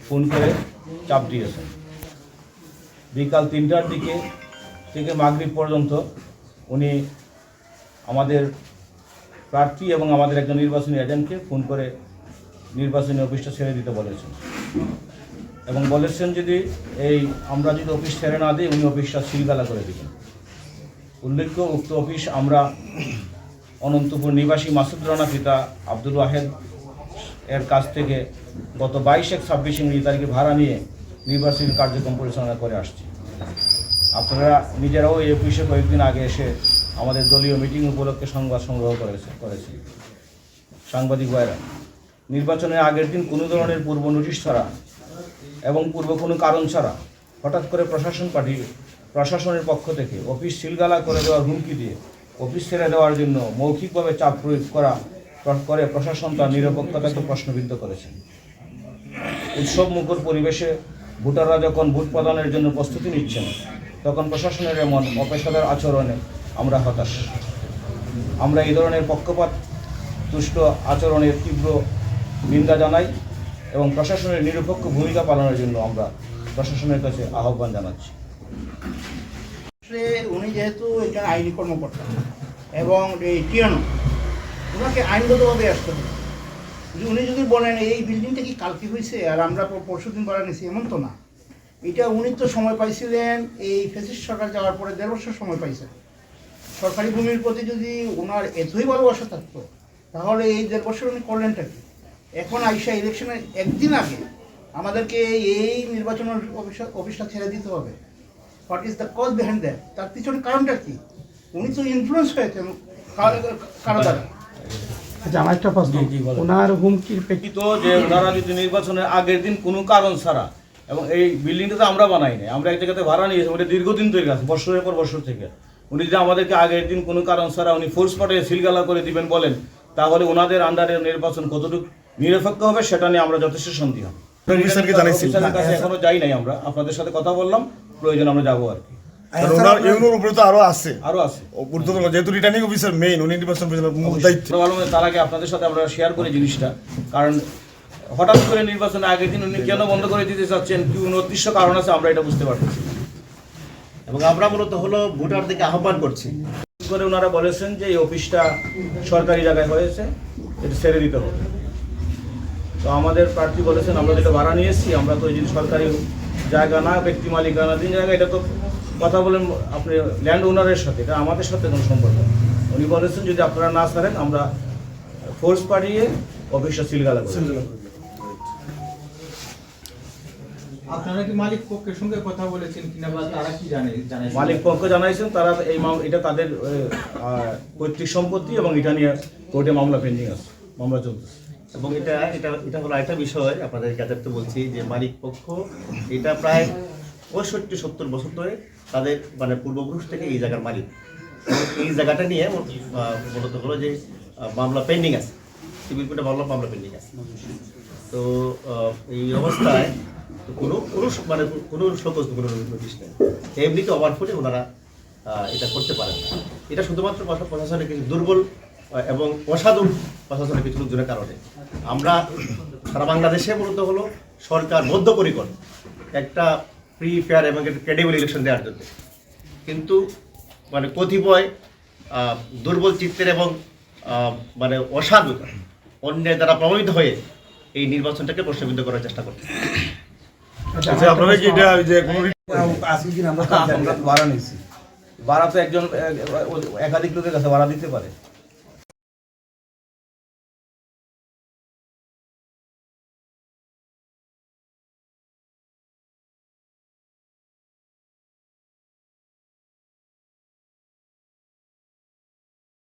Phone করে চাপ দিয়েছেন। বিকাল 3টার দিকে থেকে মাগরিব পর্যন্ত উনি আমাদের প্রার্থী এবং আমাদের একজন নির্বাচনী এজেন্টকে ফোন করে নির্বাচনী অফিসটা ছেড়ে দিতে বলেছেন এবং বলেছেন যদি আমরা যদি অফিস ছেড়ে না দিই উনি অফিসটা সিলগালা করে দেবেন। উল্লেখ্য উক্ত অফিস আমরা অনন্তপুর নিবাসী মাসুদ রানা পিতা আব্দুল ওয়াহেদ এর কাছ থেকে গত 22/1/26 ইংরেজি তারিখে ভাড়া নিয়ে নির্বাচনী কার্যক্রম পরিচালনা করে আসছি। আপনারা নিজেরাও এই অফিসে কয়েকদিন আগে এসে আমাদের দলীয় মিটিং উপলক্ষে সংবাদ সংগ্রহ করেছি। সাংবাদিক ভাইরা, নির্বাচনের আগের দিন কোনো ধরনের পূর্ব নোটিশ ছাড়া এবং পূর্ব কোনো কারণ ছাড়া হঠাৎ করে প্রশাসনের পক্ষ থেকে অফিস সিলগালা করে দেওয়ার হুমকি দিয়ে অফিস ছেড়ে দেওয়ার জন্য মৌখিকভাবে চাপ প্রয়োগ করে প্রশাসন তার নিরপেক্ষতাকে প্রশ্নবিদ্ধ করেছেন। উৎসব মুখর পরিবেশে ভোটাররা যখন ভোট প্রদানের জন্য প্রস্তুতি নিচ্ছেন তখন প্রশাসনের এমন অপেশাদার আচরণে আমরা হতাশ। আমরা এই ধরনের পক্ষপাত তুষ্ট আচরণের তীব্র নিন্দা জানাই এবং প্রশাসনের নিরপেক্ষ ভূমিকা পালনের জন্য আমরা প্রশাসনের কাছে আহ্বান জানাচ্ছি। উনি যেহেতু একজন আইনি কর্মকর্তা এবং এই টিয়ানো ওনাকে আইনগতভাবে আসতে হবে। উনি যদি বলেন এই বিল্ডিংটা কি কালকে হয়েছে আর আমরা পরশু দিন ভাড়া নিয়েছি, এমন তো না। এটা উনি তো সময় পাইছিলেন এই ফ্যাসিস্ট সরকার যাওয়ার পরে 1.5 বছর সময় পাইছেন। সরকারি ভূমির প্রতি যদি ওনার এতই ভালোবাসা থাকতো তাহলে এই 1.5 বছর উনি করলেনটা কি? এখন আইসা ইলেকশনের একদিন আগে আমাদেরকে এই নির্বাচনের অফিসটা ছেড়ে দিতে হবে। What is the cause behind that? তার পিছনে কারণটা কি? উনি তো ইনফ্লুয়েন্স হয়েছেন কারো দ্বারা। আমার একটা প্রশ্ন, ওনার হুমকির প্রেক্ষিত যে ওনারা যদি নির্বাচনের আগের দিন কোনো কারণ ছাড়া, এবং এই বিল্ডিংটা তো আমরা বানাই নাই, আমরা এক জায়গাতে ভাড়া নিয়েছি, ওটা দীর্ঘদিন তৈরি আছে, বছরের পর বছর থেকে। উনি যদি আমাদেরকে আগের দিন কোনো কারণ ছাড়া উনি ফোর্স পাঠিয়ে সিলগালা করে দিবেন বলেন, তাহলে ওনাদের আন্ডারে নির্বাচন কতটুকু নিরপেক্ষ হবে সেটা নিয়ে আমরা যথেষ্ট সন্দেহ। এখনো যাই নাই, আমরা আপনাদের সাথে কথা বললাম, প্রয়োজন আমরা যাবো আর কি। তার আগে আপনাদের সাথে আমরা শেয়ার করি জিনিসটা, কারণ হঠাৎ করে নির্বাচনের আগের দিন উনি কেন বন্ধ করে দিতে চাচ্ছেন, কি অদৃশ্য কারণ আছে আমরা এটা বুঝতে পারতেছি। এবং আমরা মূলত হলো ভোটারদেরকে আহ্বান করছি করে ওনারা বলেছেন যে এই অফিসটা সরকারি জায়গায় হয়েছে, এটা ছেড়ে দিতে হবে। তো আমাদের প্রার্থী বলেছেন আমরা যেটা ভাড়া নিয়েছি, আমরা তো এই সরকারি জায়গা না, ব্যক্তি মালিকানাধীন জায়গা, এটা তো কথা বলেন আপনি ল্যান্ড ওনারের সাথে, এটা আমাদের সাথে কোনো সম্পর্ক। উনি বলেছেন যদি আপনারা না ছাড়েন আমরা ফোর্স পাঠিয়ে অফিসটা সিলগালা করব। আপনারা কি মালিক পক্ষের সঙ্গে কথা বলেছেন কিনা বা তারা কি জানাইছেন? মালিক পক্ষ জানাইছেন তারা এটা তাদের পৈতৃক সম্পত্তি এবং এটা নিয়ে কোর্টে মামলা পেন্ডিং আছে, মামলা চলতেছে। এবং এটা হলো একটা বিষয় আপনাদের কাছে তো বলছি যে মালিক পক্ষ এটা প্রায় 65-70 বছর ধরে তাদের মানে পূর্বপুরুষ থেকে এই জায়গার মালিক। এই জায়গাটা নিয়ে মূলত হলো যে মামলা পেন্ডিং আছে, সিভিল কোর্টে মামলা পেন্ডিং আছে। তো এই অবস্থায় কোনো শোকজ কোনো নোটিশ নেই, এমনিতে ওভারফুটে ওনারা এটা করতে পারেন না। এটা শুধুমাত্র প্রশাসনের কিছু দুর্বল এবং অসাধু প্রশাসনের কিছু লোকজনের কারণে। আমরা সারা বাংলাদেশে মূলত হলো সরকার বদ্ধপরিকর একটা ফ্রি ফেয়ার এবং ক্রেডিবল ইলেকশন দেওয়ার জন্য, কিন্তু মানে কতিপয় দুর্বল চিত্তের এবং মানে অসাধু অন্যের দ্বারা প্রভাবিত হয়ে এই নির্বাচনটাকে প্রশ্নবিদ্ধ করার চেষ্টা করছে। আপনারা কি এটা যে কোনো আমরা ভাড়া নিয়েছি, ভাড়া তো একজন একাধিক লোকের কাছে ভাড়া দিতে পারে।